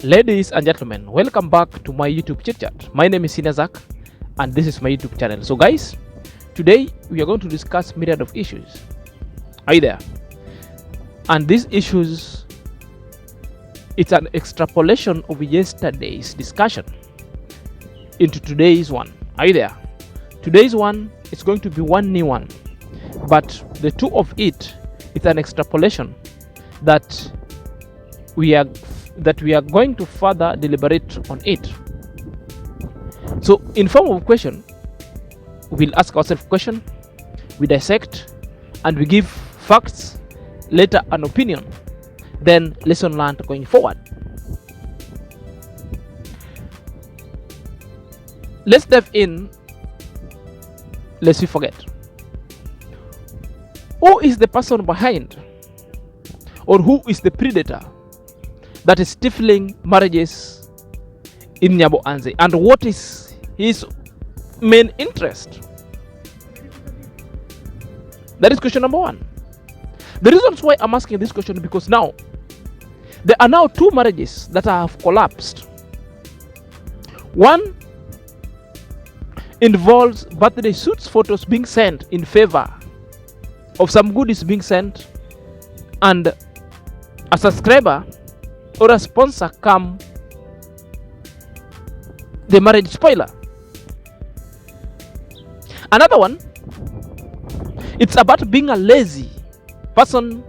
Ladies and gentlemen, welcome back to my YouTube chit chat. My name is Sinazak and this is my YouTube channel. So guys, today we are going to discuss myriad of issues. Are you there? And these issues, it's an extrapolation of yesterday's discussion into today's one. Are you there? Today's one is going to be one new one, but the two of it is an extrapolation that we are going to further deliberate on it. So in form of question, we'll ask ourselves question, we dissect, and we give facts, later an opinion, then lesson learned going forward. Let's dive in, lest we forget. Who is the person behind, or who is the predator that is stifling marriages in Nyabohanse, and what is his main interest? That is question number one. The reasons why I'm asking this question, because now there are now two marriages that have collapsed. One involves birthday suits photos being sent in favor of some goodies being sent, and a subscriber or a sponsor come the marriage spoiler. Another one, it's about being a lazy person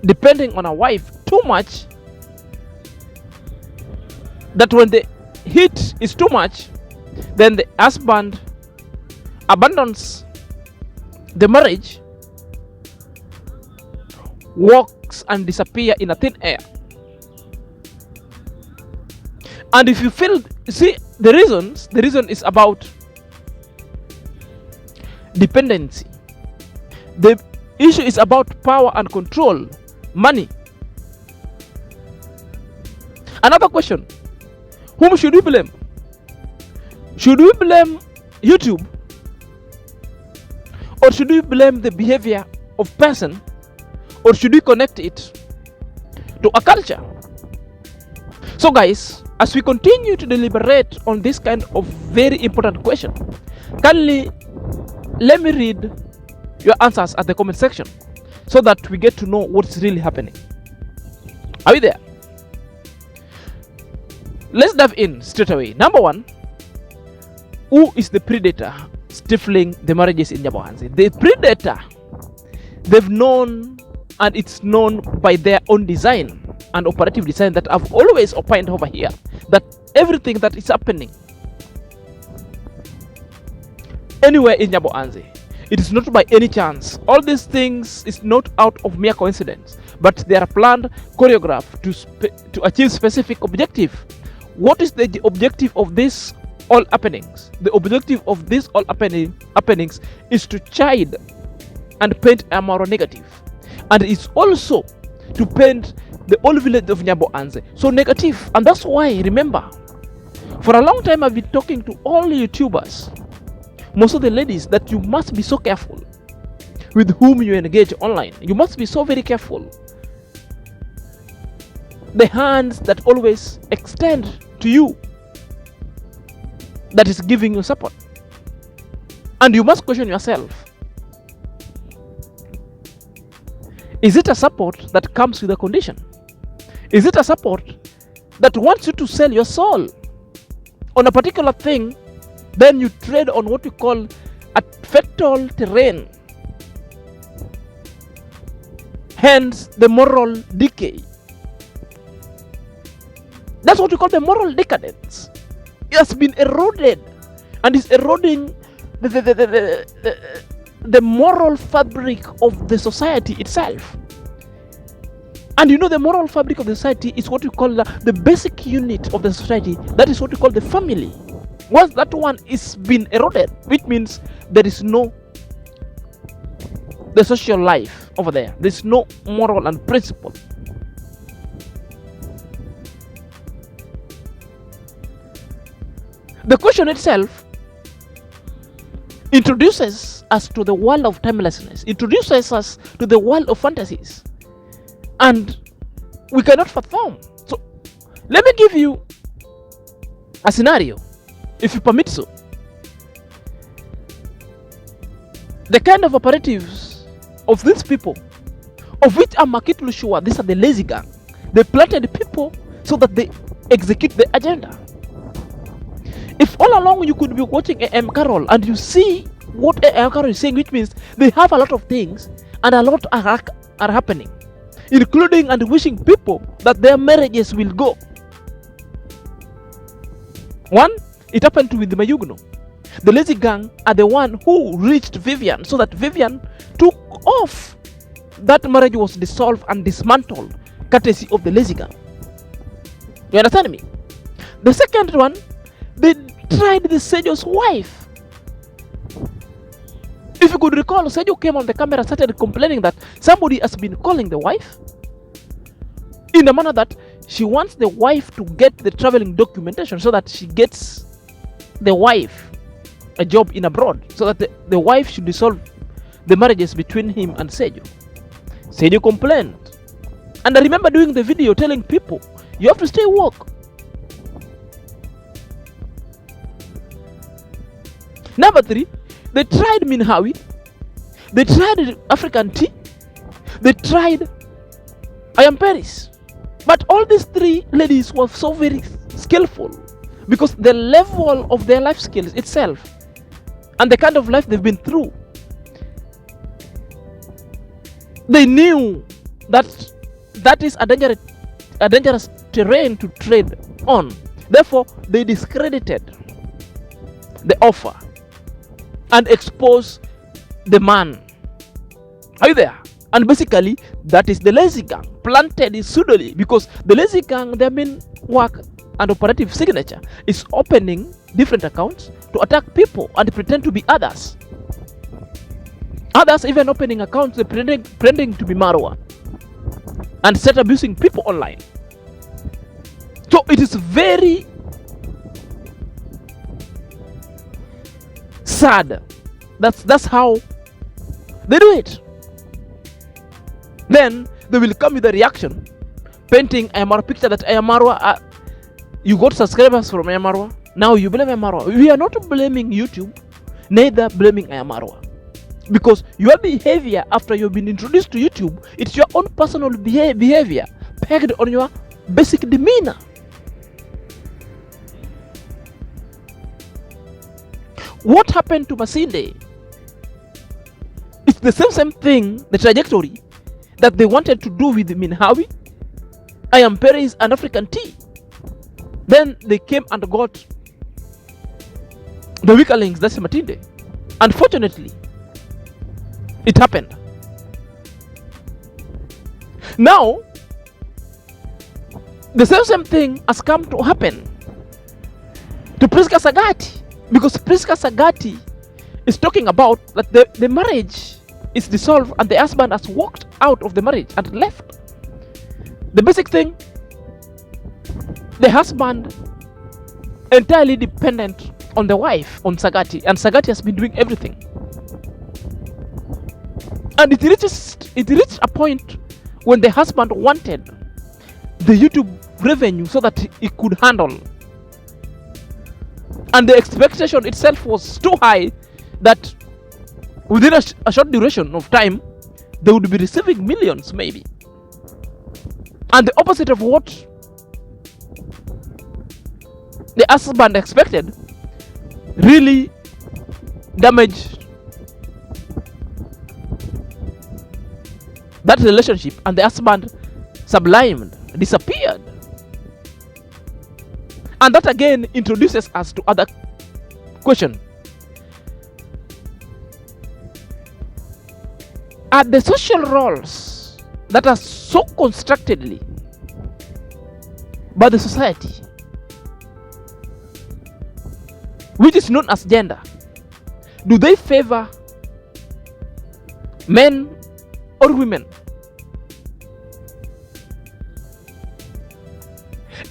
depending on a wife too much, that when the heat is too much, then the husband abandons the marriage, walks and disappear in a thin air. And if you feel, see the reason is about dependency. The issue is about power and control, money. Another question, whom should we blame? Should we blame YouTube, or should we blame the behavior of person, or should we connect it to a culture? So guys, as we continue to deliberate on this kind of very important question, kindly let me read your answers at the comment section so that we get to know what's really happening. Are we there? Let's dive in straight away. Number one, who is the predator stifling the marriages in Nyabohanse? The predator, they've known, and it's known by their own design and operative design that I've always opined over here, that everything that is happening anywhere in Nyabohanse, it is not by any chance. All these things is not out of mere coincidence, but they are planned, choreographed to achieve specific objective. What is the objective of this all happenings? The objective of this all happenings is to chide and paint a moral negative, and it's also to paint the whole village of Nyabohanse so negative. And that's why, remember, for a long time I've been talking to all YouTubers, most of the ladies, that you must be so careful with whom you engage online. You must be so very careful. The hands that always extend to you, that is giving you support. And you must question yourself, is it a support that comes with a condition? Is it a support that wants you to sell your soul on a particular thing, then you trade on what we call a fatal terrain, hence the moral decay? That's what we call the moral decadence. It has been eroded, and is eroding the moral fabric of the society itself. And you know, the moral fabric of the society is what we call the basic unit of the society. That is what we call the family. Once that one is been eroded, which means there is no the social life over there. There's no moral and principle. The question itself introduces us to the world of timelessness, introduces us to the world of fantasies. And we cannot perform. So let me give you a scenario, if you permit so. The kind of operatives of these people, of which I'm acutely sure these are the lazy gang. They planted people so that they execute the agenda. If all along you could be watching AM Carol and you see what AM Carol is saying, which means they have a lot of things and a lot are happening, including and wishing people that their marriages will go. One, it happened with Mayugno. The lazy gang are the one who reached Vivian so that Vivian took off. That marriage was dissolved and dismantled, courtesy of the lazy gang. You understand me? The second one, they tried the Sejo's wife. If you could recall, Sejo came on the camera, started complaining that somebody has been calling the wife in a manner that she wants the wife to get the traveling documentation so that she gets the wife a job in abroad, so that the wife should dissolve the marriages between him and Sejo. Sejo complained. And I remember doing the video telling people, you have to stay woke. Number three, they tried Minhawi, they tried African tea, they tried I am Paris. But all these three ladies were so very skillful because the level of their life skills itself and the kind of life they've been through, they knew that that is a dangerous terrain to trade on. Therefore, they discredited the offer and exposed the man. Are you there? And basically, that is the lazy gang planted in pseudony, because the lazy gang, their main work and operative signature is opening different accounts to attack people and pretend to be others. Others even opening accounts pretending to be Marwa and start abusing people online. So it is very sad. That's how they do it. Then they will come with a reaction, painting a picture that Marwa, you got subscribers from Marwa. Now you blame Marwa. We are not blaming YouTube, neither blaming Marwa, because your behavior after you've been introduced to YouTube, it's your own personal behavior pegged on your basic demeanor. What happened to Masinde? It's the same thing, the trajectory that they wanted to do with Minhawi, I am Paris, and African tea. Then they came and got the weaker links, that's Matinde. Unfortunately, it happened. Now, the same thing has come to happen to Priska Sagati, because Priska Sagati is talking about that the marriage is dissolved and the husband has walked out of the marriage and left. The basic thing, the husband entirely dependent on the wife, on Sagati, and Sagati has been doing everything. And it reached a point when the husband wanted the YouTube revenue so that he could handle. And the expectation itself was too high that within a short duration of time, they would be receiving millions maybe. And the opposite of what the husband expected really damaged that relationship, and the husband sublimed, disappeared. And that again introduces us to other question. Are the social roles that are so constructedly by the society, which is known as gender, do they favor men or women?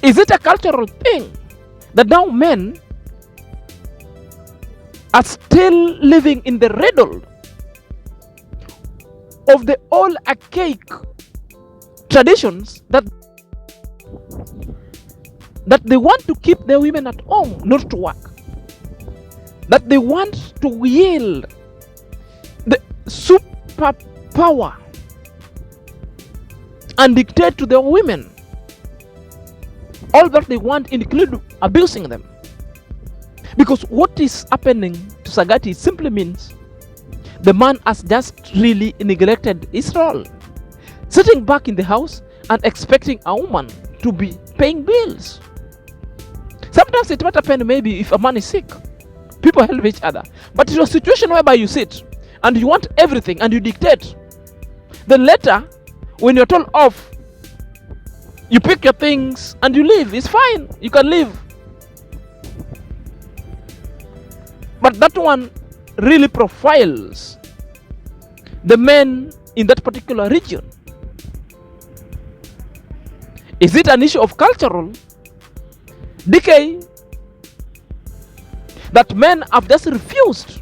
Is it a cultural thing that now men are still living in the riddle of the old archaic traditions that that they want to keep their women at home, not to work. That they want to wield the superpower and dictate to their women. All that they want include abusing them. Because what is happening to Sagati simply means the man has just really neglected his role, sitting back in the house and expecting a woman to be paying bills. Sometimes it might happen maybe if a man is sick, people help each other. But it's a situation whereby you sit and you want everything and you dictate. Then later, when you're told off, you pick your things and you leave. It's fine, you can leave. But that one really profiles the men in that particular region. Is it an issue of cultural decay that men have just refused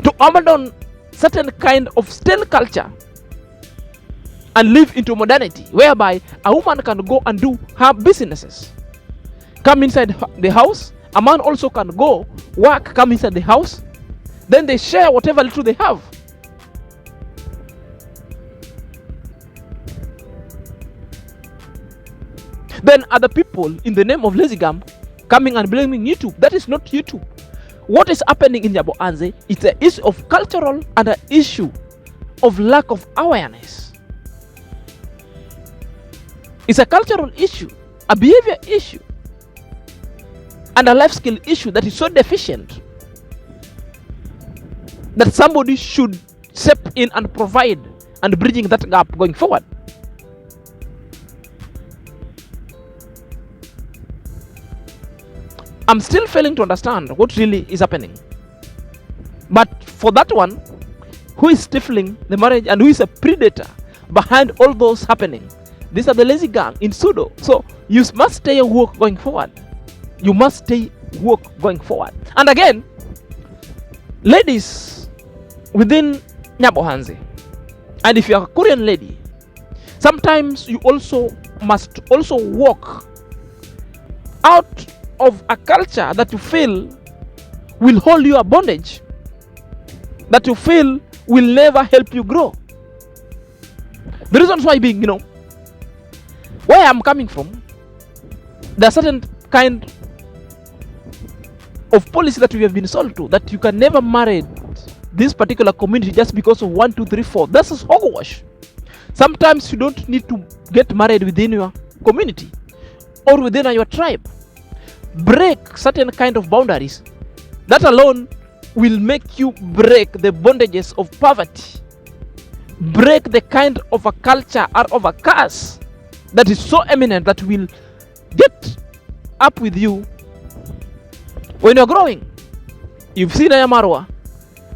to abandon certain kind of stale culture and live into modernity, whereby a woman can go and do her businesses, come inside the house, a man also can go work, come inside the house, then they share whatever little they have. Then other people in the name of lazygam coming and blaming YouTube. That is not YouTube. What is happening in Nyabohanse is an issue of cultural and an issue of lack of awareness. It's a cultural issue, a behavior issue, and a life skill issue that is so deficient that somebody should step in and provide and bridging that gap going forward. I'm still failing to understand what really is happening. But for that one, who is stifling the marriage and who is a predator behind all those happening? These are the lazy gang in pseudo. So you must stay woke going forward. You must stay woke going forward. And again, ladies within Nyabohanse, and if you are a Korean lady, sometimes you also must also walk out of a culture that you feel will hold you a bondage, that you feel will never help you grow. The reasons why being, where I'm coming from, there are certain kind of policy that we have been sold to, that you can never marry this particular community just because of 1, 2, 3, 4. This is hogwash. Sometimes you don't need to get married within your community or within your tribe. Break certain kind of boundaries. That alone will make you break the bondages of poverty. Break the kind of a culture or of a curse that is so eminent that will get up with you when you're growing. You've seen Ayamarwa.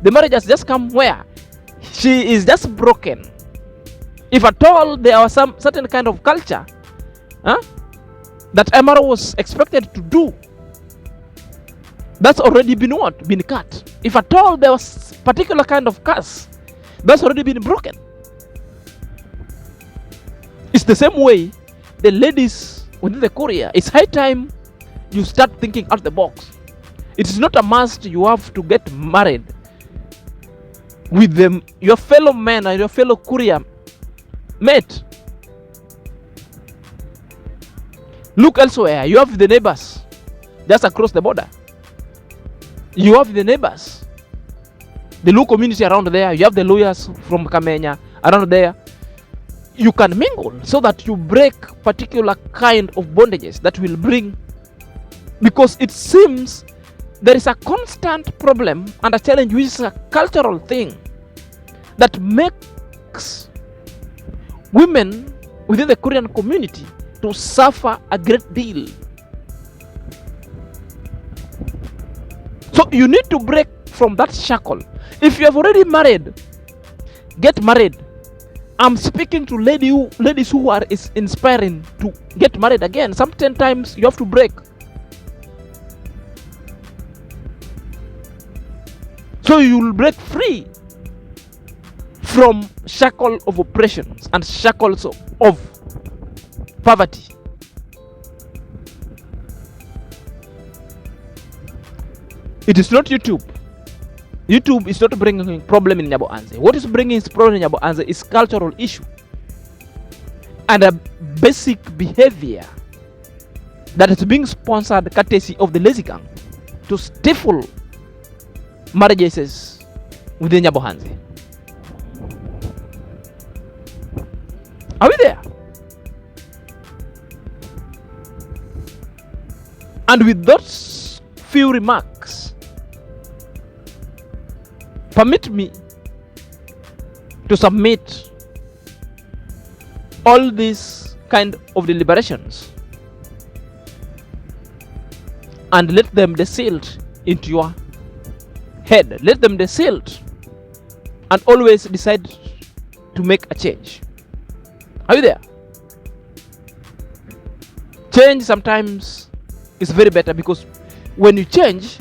The marriage has just come where she is just broken. If at all there was some certain kind of culture that Ayamarwa was expected to do, that's already been what? Been cut. If at all there was particular kind of curse, that's already been broken. It's the same way the ladies within the Korea. It's high time you start thinking out the box. It is not a must you have to get married with them, your fellow men and your fellow Korea mate. Look elsewhere. You have the neighbors just across the border. You have the neighbors, the Luo community around there. You have the lawyers from Kamenya around there. You can mingle so that you break particular kind of bondages that will bring, because it seems there is a constant problem and a challenge, which is a cultural thing that makes women within the Korean community to suffer a great deal. So you need to break from that shackle. If you have already married, get married. I'm speaking to ladies who are inspiring to get married again. Sometimes you have to break. So you will break free from shackle of oppressions and shackles of poverty. It is not YouTube. YouTube is not bringing problem in Nyabohanse. What is bringing problem in Nyabohanse is cultural issue and a basic behavior that is being sponsored courtesy of the lazy gang to stifle marriages within Nyabohanse. Are we there? And with those few remarks, permit me to submit all these kind of deliberations and let them distilled into your head. Let them distilled and always decide to make a change. Are you there? Change sometimes is very better, because when you change,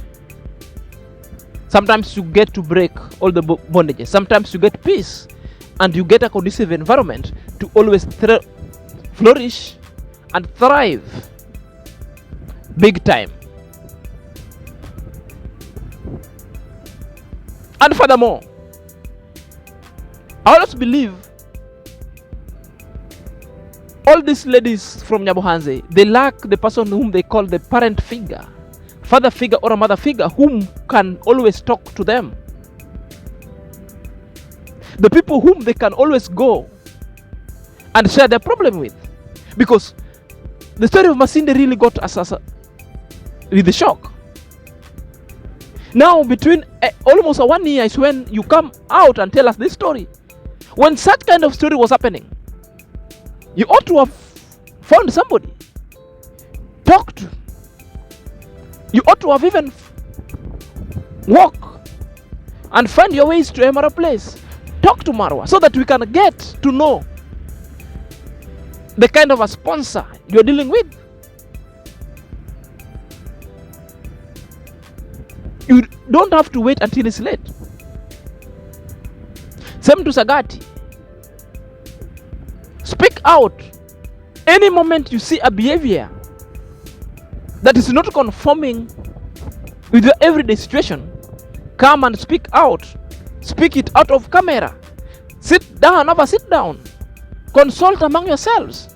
sometimes you get to break all the bondages. Sometimes you get peace and you get a conducive environment to always flourish and thrive big time. And furthermore, I always believe all these ladies from Nyabohanse, they lack the person whom they call the parent figure, father figure or a mother figure whom can always talk to them. The people whom they can always go and share their problem with. Because the story of Masinde really got us with the shock. Now between almost 1 year is when you come out and tell us this story. When such kind of story was happening, you ought to have found somebody, talked. You ought to have even walk and find your ways to Emara place. Talk to Marwa so that we can get to know the kind of a sponsor you're dealing with. You don't have to wait until it's late. Same to Sagati. Speak out. Any moment you see a behavior that is not conforming with your everyday situation, come and speak out. Speak it out of camera. Sit down, never sit down. Consult among yourselves.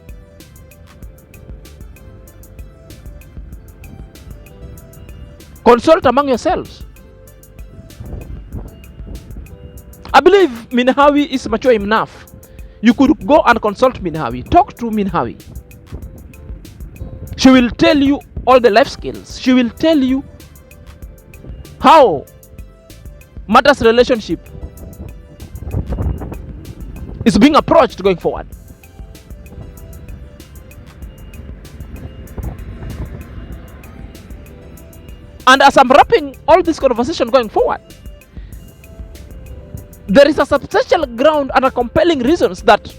Consult among yourselves. I believe Minhawi is mature enough. You could go and consult Minhawi. Talk to Minhawi. She will tell you all the life skills. She will tell you how matters relationship is being approached going forward. And as I'm wrapping all this conversation going forward, there is a substantial ground and a compelling reasons that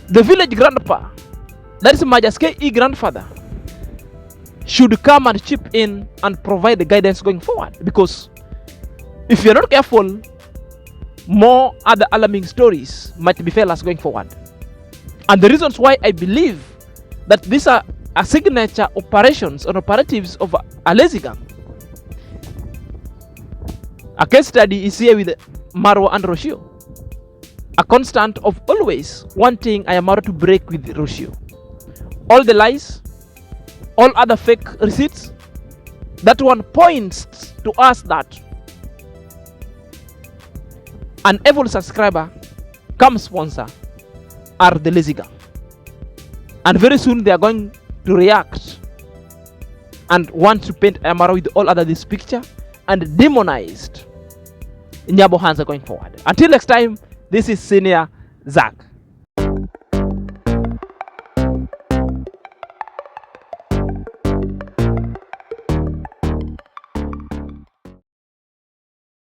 the village grandpa, that is Maja's grandfather, should come and chip in and provide the guidance going forward. Because if you're not careful, more other alarming stories might befall us going forward. And the reasons why I believe that these are a signature operations or operatives of a lazy gang. A case study is here with Marwa and Roshio. A constant of always wanting Ayamaro to break with Roshio. All the lies, all other fake receipts, that one points to us that an evil subscriber come sponsor are the lazy gang. And very soon they are going to react and want to paint Ayamaro with all other this picture and demonized Nyabohanse going forward. Until next time, this is Senior Zach.